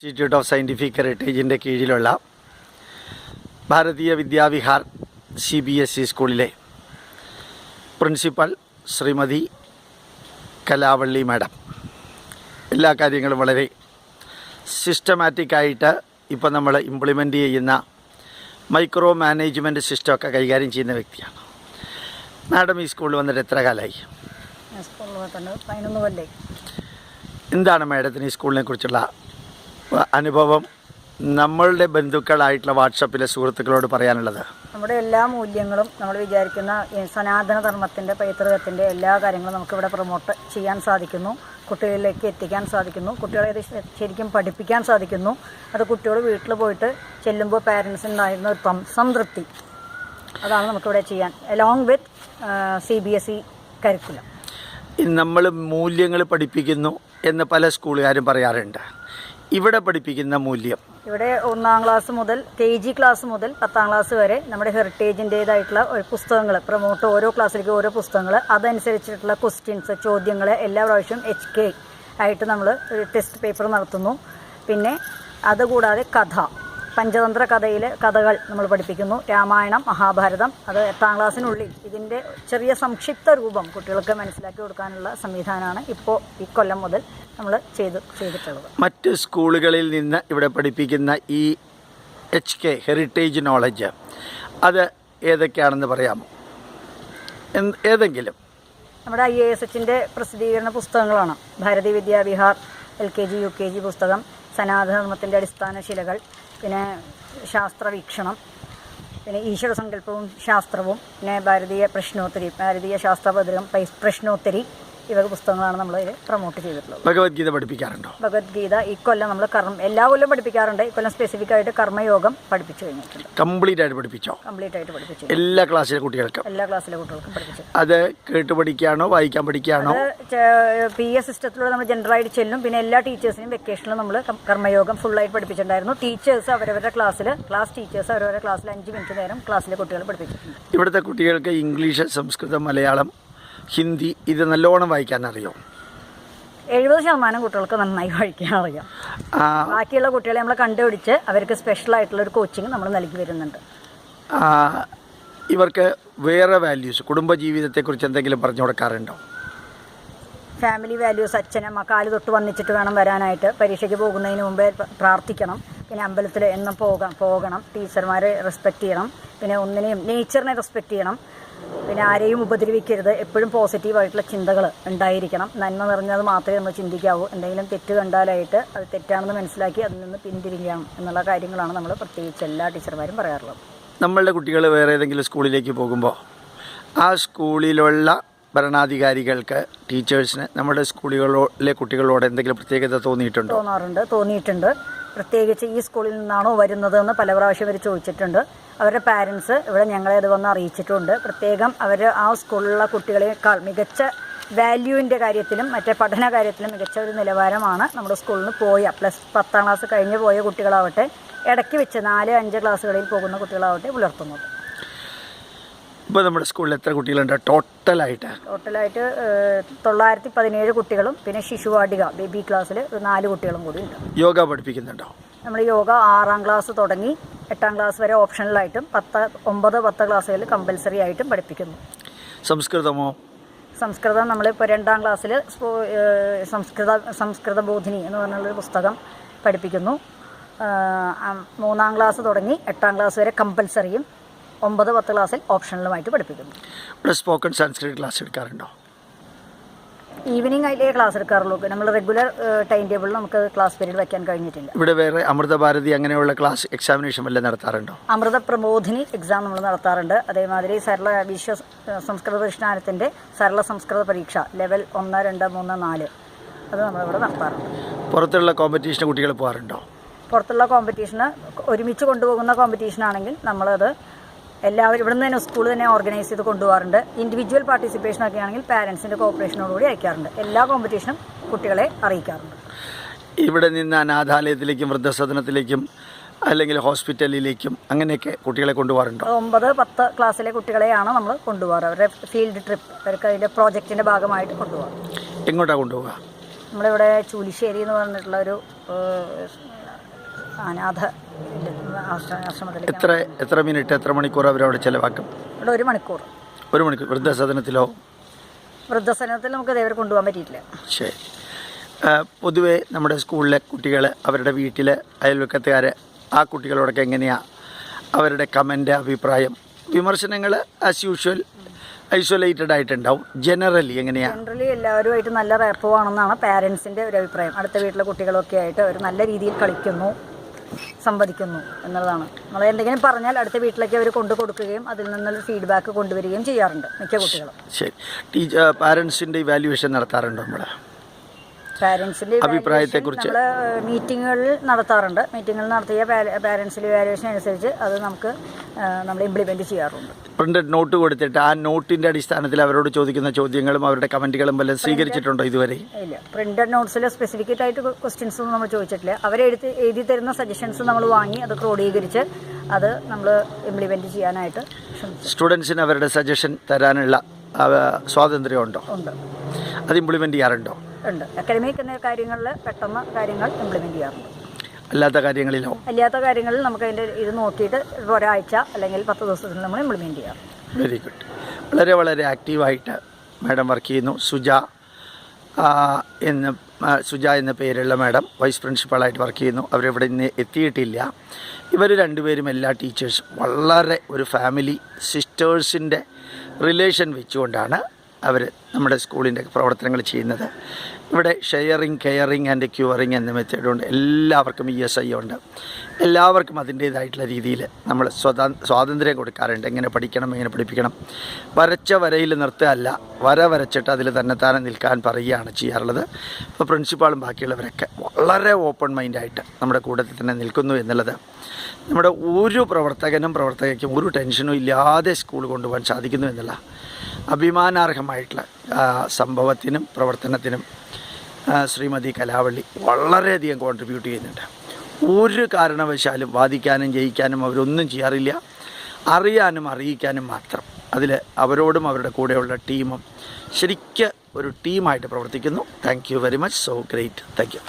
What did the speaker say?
Institute of scientific ഹെറിറ്റേജിൻ്റെ കീഴിലുള്ള ഭാരതീയ Vidyavihar CBSE സ്കൂളിലെ principal Shrimati കലാവള്ളി madam എല്ലാ കാര്യങ്ങളും വളരെ സിസ്റ്റമാറ്റിക്കായിട്ട് ഇപ്പോൾ നമ്മൾ ഇംപ്ലിമെൻ്റ് ചെയ്യുന്ന മൈക്രോ മാനേജ്മെൻറ്റ് സിസ്റ്റമൊക്കെ കൈകാര്യം ചെയ്യുന്ന വ്യക്തിയാണ്. മാഡം ഈ സ്കൂളിൽ വന്നിട്ട് എത്ര കാലമായി? സ്കൂളിൽ 11 കൊല്ലമായി. എന്താണ് മാഡത്തിന് ഈ സ്കൂളിനെ കുറിച്ചുള്ള അനുഭവം നമ്മളുടെ ബന്ധുക്കളായിട്ടുള്ള വാട്സപ്പിലെ സുഹൃത്തുക്കളോട് പറയാനുള്ളത്? നമ്മുടെ എല്ലാ മൂല്യങ്ങളും നമ്മൾ വിചാരിക്കുന്ന സനാതന ധർമ്മത്തിൻ്റെ പൈതൃകത്തിൻ്റെ എല്ലാ കാര്യങ്ങളും നമുക്കിവിടെ പ്രൊമോട്ട് ചെയ്യാൻ സാധിക്കുന്നു, കുട്ടികളിലേക്ക് എത്തിക്കാൻ സാധിക്കുന്നു, കുട്ടികളെ ഇത് ശരിക്കും പഠിപ്പിക്കാൻ സാധിക്കുന്നു. അത് കുട്ടികൾ വീട്ടിൽ പോയിട്ട് ചെല്ലുമ്പോൾ പാരൻസിനുണ്ടായിരുന്ന ഒരു സംതൃപ്തി, അതാണ് നമുക്കിവിടെ ചെയ്യാൻ അലോങ് വിത്ത് CBSE കരിക്കുലം. നമ്മൾ മൂല്യങ്ങൾ പഠിപ്പിക്കുന്നു എന്ന് പല സ്കൂളുകാരും പറയാറുണ്ട്. ഇവിടെ പഠിപ്പിക്കുന്ന മൂല്യം, ഇവിടെ 1-ാം ക്ലാസ് മുതൽ KG ക്ലാസ് മുതൽ 10-ാം ക്ലാസ് വരെ നമ്മുടെ ഹെറിറ്റേജിൻ്റേതായിട്ടുള്ള ഒരു പുസ്തകങ്ങൾ പ്രൊമോട്ട്, ഓരോ ക്ലാസ്സിലേക്ക് ഓരോ പുസ്തകങ്ങൾ, അതനുസരിച്ചിട്ടുള്ള ക്വസ്റ്റ്യൻസ് ചോദ്യങ്ങൾ എല്ലാ പ്രാവശ്യവും HK ആയിട്ട് നമ്മൾ ടെസ്റ്റ് പേപ്പർ നടത്തുന്നു. പിന്നെ അതുകൂടാതെ പഞ്ചതന്ത്ര കഥയിലെ കഥകൾ നമ്മൾ പഠിപ്പിക്കുന്നു. രാമായണം, മഹാഭാരതം, അത് 8-ാം ക്ലാസ്സിനുള്ളിൽ ഇതിൻ്റെ ചെറിയ സംക്ഷിപ്ത രൂപം കുട്ടികൾക്ക് മനസ്സിലാക്കി കൊടുക്കാനുള്ള സംവിധാനമാണ് ഇപ്പോൾ ഈ കൊല്ലം മുതൽ നമ്മൾ ചെയ്തിട്ടുള്ളത്. മറ്റ് സ്കൂളുകളിൽ നിന്ന് ഇവിടെ പഠിപ്പിക്കുന്ന ഈ HK ഹെറിറ്റേജ് നോളജ് അത് ഏതൊക്കെയാണെന്ന് പറയാമോ? ഏതെങ്കിലും നമ്മുടെ IASHൻ്റെ പ്രസിദ്ധീകരണ പുസ്തകങ്ങളാണ്. ഭാരതീയ വിദ്യാവിഹാർ LKG UKG പുസ്തകം, സനാതനധർമ്മത്തിൻ്റെ അടിസ്ഥാന ശിലകൾ, പിന്നെ ശാസ്ത്രവീക്ഷണം, പിന്നെ ഈശ്വര സങ്കല്പവും ശാസ്ത്രവും, പിന്നെ ഭാരതീയ ശാസ്ത്രപത്രികം പ്രശ്നോത്തരി, ഇവ പുസ്തകങ്ങളാണ് നമ്മൾ ഇതിൽ പ്രൊമോട്ട് ചെയ്തിട്ടുള്ളത്. ഭഗവത്ഗീത പഠിപ്പിക്കാറുണ്ടോ? ഭഗവത്ഗീത ഈ കൊല്ലം നമ്മൾ എല്ലാ കൊല്ലം പഠിപ്പിക്കാറുണ്ട്. ഈ കൊല്ലം സ്പെസിഫിക് ആയിട്ട് കർമ്മയോഗം പഠിപ്പിച്ചു കഴിഞ്ഞിട്ടുണ്ട്. കംപ്ലീറ്റ് ആയിട്ട് പഠിപ്പിച്ചോ? കംപ്ലീറ്റ് ആയിട്ട് പഠിപ്പിച്ചു. എല്ലാ ക്ലാസ്സിലെ കുട്ടികൾക്കും പഠിപ്പിച്ചു. അത് കേട്ട് പഠിക്കുകയാണോ, വായിക്കാൻ പഠിക്കുകയാണോ? PA സിസ്റ്റത്തിലൂടെ നമ്മൾ ജനറലായിട്ട് ചെല്ലും. പിന്നെ എല്ലാ ടീച്ചേഴ്സിനും വെക്കേഷനിലും നമ്മൾ കർമ്മയോഗം ഫുള്ളായിട്ട് പഠിപ്പിച്ചിട്ടുണ്ടായിരുന്നു. ടീച്ചേഴ്സ് അവരവരുടെ ക്ലാസ് ടീച്ചേഴ്സ് അവരവരുടെ ക്ലാസ്സിൽ 5 മിനിറ്റ് നേരം ക്ലാസ്സിലെ കുട്ടികൾ പഠിപ്പിച്ചിട്ടുണ്ട്. ഇവിടുത്തെ കുട്ടികൾക്ക് ഇംഗ്ലീഷ്, സംസ്കൃതം, മലയാളം, ഹിന്ദി ഇത് നല്ലോണം വായിക്കാൻ അറിയോ? 70% കുട്ടികൾക്ക് നന്നായി വായിക്കാൻ അറിയാം. ബാക്കിയുള്ള കുട്ടികളെ നമ്മൾ കണ്ടുപിടിച്ച് അവർക്ക് സ്പെഷ്യലായിട്ടുള്ള ഒരു കോച്ചിങ് നമ്മൾ നൽകി വരുന്നുണ്ട്. ഇവർക്ക് വേറെ വാല്യൂസ്, കുടുംബജീവിതത്തെക്കുറിച്ച് എന്തെങ്കിലും പറഞ്ഞു കൊടുക്കാറുണ്ടോ? ഫാമിലി വാല്യൂസ്, അച്ഛനമ്മ കാല് തൊട്ട് വന്നിച്ചിട്ട് വേണം വരാനായിട്ട്, പരീക്ഷയ്ക്ക് പോകുന്നതിന് മുമ്പേ പ്രാർത്ഥിക്കണം, പിന്നെ അമ്പലത്തിൽ എന്നും പോകണം, ടീച്ചർമാരെ റെസ്പെക്റ്റ് ചെയ്യണം, പിന്നെ ഒന്നിനെയും നേച്ചറിനെ റെസ്പെക്റ്റ് ചെയ്യണം, പിന്നെ ആരെയും ഉപദ്രവിക്കരുത്, എപ്പോഴും പോസിറ്റീവായിട്ടുള്ള ചിന്തകൾ ഉണ്ടായിരിക്കണം, നന്മ നിറഞ്ഞത് മാത്രമേ നമ്മൾ ചിന്തിക്കാവൂ, എന്തെങ്കിലും തെറ്റ് കണ്ടാലായിട്ട് അത് തെറ്റാണെന്ന് മനസ്സിലാക്കി അതിൽ നിന്ന് പിന്തിരിക്കണം എന്നുള്ള കാര്യങ്ങളാണ് നമ്മൾ പ്രത്യേകിച്ച് എല്ലാ ടീച്ചർമാരും പറയാറുള്ളത്. നമ്മളുടെ കുട്ടികൾ വേറെ ഏതെങ്കിലും സ്കൂളിലേക്ക് പോകുമ്പോൾ ആ സ്കൂളിലുള്ള ഭരണാധികാരികൾക്ക്, ടീച്ചേഴ്സിന് നമ്മുടെ സ്കൂളുകളിലെ കുട്ടികളോട് എന്തെങ്കിലും പ്രത്യേകത തോന്നിയിട്ടുണ്ട്. പ്രത്യേകിച്ച് ഈ സ്കൂളിൽ നിന്നാണോ വരുന്നതെന്ന് പല പ്രാവശ്യം അവർ ചോദിച്ചിട്ടുണ്ട്. അവരുടെ പാരൻസ് ഇവിടെ ഞങ്ങളെ അത് വന്ന് അറിയിച്ചിട്ടുണ്ട്. പ്രത്യേകം അവർ ആ സ്കൂളിലുള്ള കുട്ടികളെക്കാൾ മികച്ച വാല്യൂവിൻ്റെ കാര്യത്തിലും മറ്റേ പഠന കാര്യത്തിലും മികച്ച ഒരു നിലവാരമാണ് നമ്മുടെ സ്കൂളിൽ നിന്ന് പോയ 10-ാം ക്ലാസ് കഴിഞ്ഞ് പോയ കുട്ടികളാവട്ടെ, ഇടയ്ക്ക് വെച്ച് 4-5 ക്ലാസ്സുകളിൽ പോകുന്ന കുട്ടികളാവട്ടെ പുലർത്തുന്നത്. ഇപ്പോൾ നമ്മുടെ സ്കൂളിൽ എത്ര കുട്ടികളുണ്ട് ടോട്ടലായിട്ട്? 917 കുട്ടികളും പിന്നെ ശിശുവാടിക ബേബി ക്ലാസ്സിൽ 4 കുട്ടികളും കൂടി ഉണ്ട്. യോഗ പഠിപ്പിക്കുന്നുണ്ടോ? നമ്മൾ യോഗ 6-ാം ക്ലാസ് തുടങ്ങി 8-ാം ക്ലാസ് വരെ ഓപ്ഷണലായിട്ടും 9, 10 ക്ലാസ്സുകളിൽ കമ്പൽസറി ആയിട്ടും പഠിപ്പിക്കുന്നു. സംസ്കൃതമോ? സംസ്കൃതം നമ്മളിപ്പോൾ 2-ാം ക്ലാസ്സിൽ സംസ്കൃത ബോധിനി എന്ന് പറഞ്ഞുള്ളൊരു പുസ്തകം പഠിപ്പിക്കുന്നു. 3-ാം ക്ലാസ് തുടങ്ങി 8-ാം ക്ലാസ് വരെ കമ്പൽസറിയും 9, 10 ക്ലാസ്സിൽ ഓപ്ഷണലുമായിട്ട് പഠിപ്പിക്കുന്നു. ഇവിടെ സ്പോക്കൺ സാൻസ്ക്രിറ്റ് ക്ലാസ് എടുക്കാറുണ്ടോ? ഈവനിങ് ആയിട്ടേ ക്ലാസ് എടുക്കാറുള്ളൂ. നമ്മൾ റെഗുലർ ടൈം ടേബിളിൽ നമുക്ക് ക്ലാസ് പീരീഡ് വയ്ക്കാൻ കഴിഞ്ഞിട്ടില്ല. ഇവിടെ വേറെ അമൃതഭാരതി അങ്ങനെയുള്ള ക്ലാസ് എക്സാമിനേഷൻ വല്ലതും നടത്താറുണ്ടോ? അമൃത പ്രബോധിനി എക്സാം നമ്മൾ നടത്താറുണ്ട്. അതേമാതിരി സംസ്കൃത പരിഷ്ഠാനത്തിൻ്റെ സരള സംസ്കൃത പരീക്ഷ ലെവൽ 1, 2, 3, 4 അത് നമ്മളിവിടെ നടത്താറുണ്ട്. പുറത്തുള്ള കോമ്പറ്റീഷന് കുട്ടികൾ പോകാറുണ്ടോ? പുറത്തുള്ള കോമ്പറ്റീഷന് ഒരുമിച്ച് കൊണ്ടുപോകുന്ന കോമ്പറ്റീഷനാണെങ്കിൽ നമ്മളത് എല്ലാവരും ഇവിടെ നിന്ന് തന്നെ സ്കൂൾ തന്നെ ഓർഗനൈസ് ചെയ്ത് കൊണ്ടുപോകാറുണ്ട്. ഇൻഡിവിജ്വൽ പാർട്ടിസിപ്പേഷനൊക്കെ ആണെങ്കിൽ പാരൻസിൻ്റെ കോപ്പറേഷനോടുകൂടി അയക്കാറുണ്ട്. എല്ലാ കോമ്പറ്റീഷനും കുട്ടികളെ അറിയിക്കാറുണ്ട്. ഇവിടെ നിന്ന് അനാഥാലയത്തിലേക്കും വൃദ്ധസദനത്തിലേക്കും അല്ലെങ്കിൽ ഹോസ്പിറ്റലിലേക്കും അങ്ങനെയൊക്കെ കുട്ടികളെ കൊണ്ടുപോകാറുണ്ടോ? 9, 10 ക്ലാസ്സിലെ കുട്ടികളെയാണ് നമ്മൾ കൊണ്ടുപോകാറ്. അവരുടെ ഫീൽഡ് ട്രിപ്പ്, അവർക്ക് അതിൻ്റെ പ്രോജക്റ്റിൻ്റെ ഭാഗമായിട്ട് കൊണ്ടുപോകാം. എങ്ങോട്ടാണ് കൊണ്ടുപോകുക? നമ്മളിവിടെ ചൂലിശ്ശേരി എന്ന് പറഞ്ഞിട്ടുള്ള ഒരു അനാഥ ആശ്രമത്തിലേക്ക്. എത്ര മിനിറ്റ്, എത്ര മണിക്കൂർ അവരവിടെ ചിലവാക്കും? ഇവിടെ 1 മണിക്കൂർ. 1 മണിക്കൂർ. വൃദ്ധസദനത്തിലോ? വൃദ്ധസദനത്തിൽ നമുക്ക് ഇതേവരെ കൊണ്ടുപോകാൻ പറ്റിയിട്ടില്ല. ശരി. പൊതുവേ നമ്മുടെ സ്കൂളിലെ കുട്ടികൾ അവരുടെ വീട്ടിൽ അയൽവക്കത്തുകാർ ആ കുട്ടികളോടൊക്കെ എങ്ങനെയാണ് അവരുടെ കമൻ്റ്, അഭിപ്രായം, വിമർശനങ്ങൾ ആസ് യൂഷ്വൽ ഐസൊലേറ്റഡ് ആയിട്ടുണ്ടാവും? ജനറലി എങ്ങനെയാണ്? ജനറലി എല്ലാവരുമായിട്ട് നല്ല റാപ്പുവാണെന്നാണ് പാരൻസിൻ്റെ ഒരു അഭിപ്രായം. അടുത്ത വീട്ടിലെ കുട്ടികളൊക്കെ ആയിട്ട് അവർ നല്ല രീതിയിൽ കളിക്കുന്നു, സംവദിക്കുന്നു എന്നുള്ളതാണ്. നമ്മൾ എന്തെങ്കിലും പറഞ്ഞാൽ അടുത്ത വീട്ടിലേക്ക് അവർ കൊണ്ടു കൊടുക്കുകയും അതിൽ നിന്നുള്ള ഫീഡ്ബാക്ക് കൊണ്ടുവരികയും ചെയ്യാറുണ്ട് മിക്ക കുട്ടികളും. ശരി. പാരൻസിൻ്റെ ഇവാലുവേഷൻ നടത്താറുണ്ടോ? നമ്മുടെ പാരൻസിൻ്റെ അഭിപ്രായത്തെക്കുറിച്ച് നമ്മൾ മീറ്റിങ്ങുകളിൽ നടത്താറുണ്ട്. മീറ്റിങ്ങുകൾ നടത്തിയ പാരൻസിൻ്റെ ഇവാലുവേഷൻ അനുസരിച്ച് അത് നമുക്ക് നമ്മൾ ഇംപ്ലിമെൻറ്റ് ചെയ്യാറുണ്ട്. പ്രിൻ്റഡ് നോട്ട് കൊടുത്തിട്ട് ആ നോട്ടിൻ്റെ അടിസ്ഥാനത്തിൽ അവരോട് ചോദിക്കുന്ന ചോദ്യങ്ങളും അവരുടെ കമൻറ്റുകളും വല്ലതും സ്വീകരിച്ചിട്ടുണ്ടോ ഇതുവരെ? ഇല്ല. പ്രിൻ്റഡ് നോട്ട്സിൽ സ്പെസിഫിക് ആയിട്ട് ക്വസ്റ്റ്യൻസ് ഒന്നും നമ്മൾ ചോദിച്ചിട്ടില്ല. എഴുതി തരുന്ന സജഷൻസ് നമ്മൾ വാങ്ങി അത് ക്രോഡീകരിച്ച് അത് നമ്മൾ ഇംപ്ലിമെൻറ്റ് ചെയ്യാനായിട്ട് ശ്രമിച്ചു. സ്റ്റുഡൻസിന് അവരുടെ സജഷൻ തരാനുള്ള സ്വാതന്ത്ര്യമുണ്ടോ? ഉണ്ട്. അത് ഇംപ്ലിമെൻറ്റ് ചെയ്യാറുണ്ടോ? ഉണ്ട്. അക്കാഡമിക് എന്ന കാര്യങ്ങളിൽ പെട്ടെന്ന് കാര്യങ്ങൾ ഇംപ്ലിമെൻറ്റ് ചെയ്യാറുണ്ട്. അല്ലാത്ത കാര്യങ്ങളിലോ? അല്ലാത്ത കാര്യങ്ങളിൽ നമുക്ക് അതിൻ്റെ ഇത് നോക്കിയിട്ട് ഒരാഴ്ച അല്ലെങ്കിൽ 10 ദിവസത്തിൽ നമ്മൾ ഇംപ്ലിമെൻറ്റ് ചെയ്യാം. Very good. വളരെ ആക്റ്റീവായിട്ട് മാഡം വർക്ക് ചെയ്യുന്നു. സുജ എന്ന പേരുള്ള മാഡം വൈസ് പ്രിൻസിപ്പാളായിട്ട് വർക്ക് ചെയ്യുന്നു. അവരിവിടെ ഇന്ന് എത്തിയിട്ടില്ല. ഇവർ രണ്ടുപേരും എല്ലാ ടീച്ചേഴ്സും വളരെ ഒരു ഫാമിലി സിസ്റ്റേഴ്സിൻ്റെ റിലേഷൻ വെച്ചുകൊണ്ടാണ് അവർ നമ്മുടെ സ്കൂളിൻ്റെ പ്രവർത്തനങ്ങൾ ചെയ്യുന്നത്. ഇവിടെ ഷെയറിങ്, കെയറിങ് ആൻഡ് ക്യൂറിങ് എന്ന മെത്തേഡുണ്ട്. എല്ലാവർക്കും ESI ഉണ്ട്. എല്ലാവർക്കും അതിൻ്റേതായിട്ടുള്ള രീതിയിൽ നമ്മൾ സ്വാതന്ത്ര്യം കൊടുക്കാറുണ്ട്. എങ്ങനെ പഠിക്കണം, എങ്ങനെ പഠിപ്പിക്കണം. വരച്ച വരയിൽ നിർത്തുകയല്ല, വരച്ചിട്ട് അതിൽ തന്നെത്താനെ നിൽക്കാൻ പറയുകയാണ് ചെയ്യാറുള്ളത്. ഇപ്പോൾ പ്രിൻസിപ്പാളും ബാക്കിയുള്ളവരൊക്കെ വളരെ ഓപ്പൺ മൈൻഡായിട്ട് നമ്മുടെ കൂട്ടത്തിൽ തന്നെ നിൽക്കുന്നു എന്നുള്ളത് നമ്മുടെ ഒരു പ്രവർത്തകയ്ക്കും ഒരു ടെൻഷനും ഇല്ലാതെ സ്കൂൾ കൊണ്ടുപോകാൻ സാധിക്കുന്നു എന്നുള്ള അഭിമാനാർഹമായിട്ടുള്ള സംഭവത്തിനും പ്രവർത്തനത്തിനും ശ്രീമതി കലാവള്ളി വളരെയധികം കോൺട്രിബ്യൂട്ട് ചെയ്യുന്നുണ്ട്. ഒരു കാരണവശാലും വാദിക്കാനും ജയിക്കാനും അവരൊന്നും ചെയ്യാറില്ല. അറിയാനും അറിയിക്കാനും മാത്രം. അതിൽ അവരോടും അവരുടെ കൂടെയുള്ള ടീമും ശരിക്കും ഒരു ടീമായിട്ട് പ്രവർത്തിക്കുന്നു. Thank you very much. So great. Thank you.